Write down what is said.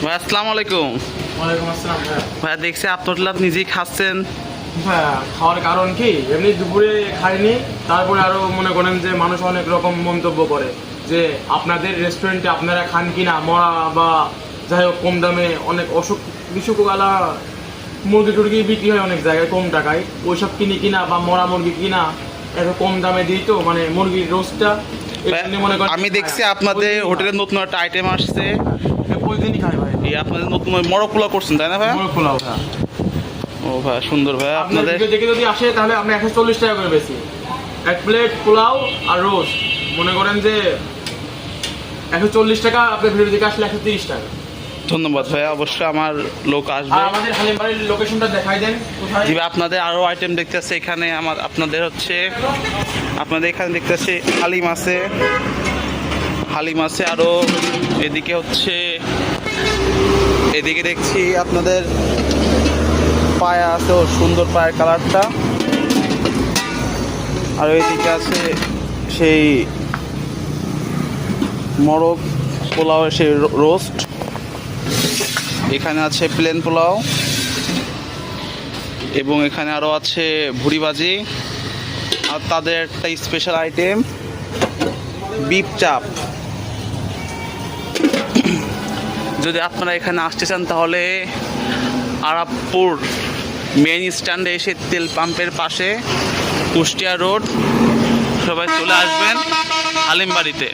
ভাই আসসালামু আলাইকুম। ওয়ালাইকুম আসসালাম ভাইয়া। ভাইয়া দেখছি আপনার নিজেই খাচ্ছেন। ভাইয়া খাওয়ার কারণ কি, এমনি দুপুরে খাইনি, তারপরে আরো মনে করেন যে মানুষ অনেক রকম মন্তব্য করে যে আপনাদের রেস্টুরেন্টে আপনারা খান কিনা মরা বা যাই হোক কম দামে অনেক অসুখ বিসুখওয়ালা মুরগি টুরগি বিক্রি হয় অনেক জায়গায় কম টাকায়, ওইসব কিনি কিনা বা মরা মুরগি কিনা এত কম দামে দিই, তো মানে মুরগির রোস্টটা মনে করেন আমি দেখছি আপনাদের হোটেলে নতুন একটা আইটেম আসছে, প্রতিদিনই খাই ভাই। এই আপনাদের নতুন মোরগ পোলাও করছেন তাই না ভাই? মোরগ পোলাও ভাইয়া। ও ভাই সুন্দর ভাই। আপনাদের আপনাদের ভিডিও দেখে যদি আসে তাহলে আমরা 140 টাকা করে বেশি, এক প্লেট পোলাও আর রোস্ট মনে করেন যে 140 টাকা, আপনার ভিডিও দেখে আসলে 130 টাকা। ধন্যবাদ ভাই, অবশ্যই আমার লোক আর আসবে। আমাদের হালিমবাড়ির লোকেশনটা দেখাই দেন কোথায়? জি ভাই, আপনাদের আরও আইটেম দেখতে আছে এখানে। আপনাদের এখানে দেখতে আছে হালিম আছে আরও। এদিকে এদিকে দেখছি আপনাদের পায়া আছে, ও সুন্দর পায়ের কালারটা। আর এদিকে আছে সেই মোরগ পোলাও, সেই রোস্ট। এখানে আছে প্লেন পোলাও এবং এখানে আরও আছে ভুড়ি ভাজি। আর তাদের একটা স্পেশাল আইটেম বিফ চাপ। যদি আপনারা এখানে আসতে চান তাহলে আরাবপুর মেইন স্ট্যান্ডে এসে তেল পাম্পের পাশে কুষ্টিয়া রোড, সবাই চলে আসবেন হালিমবাড়িতে।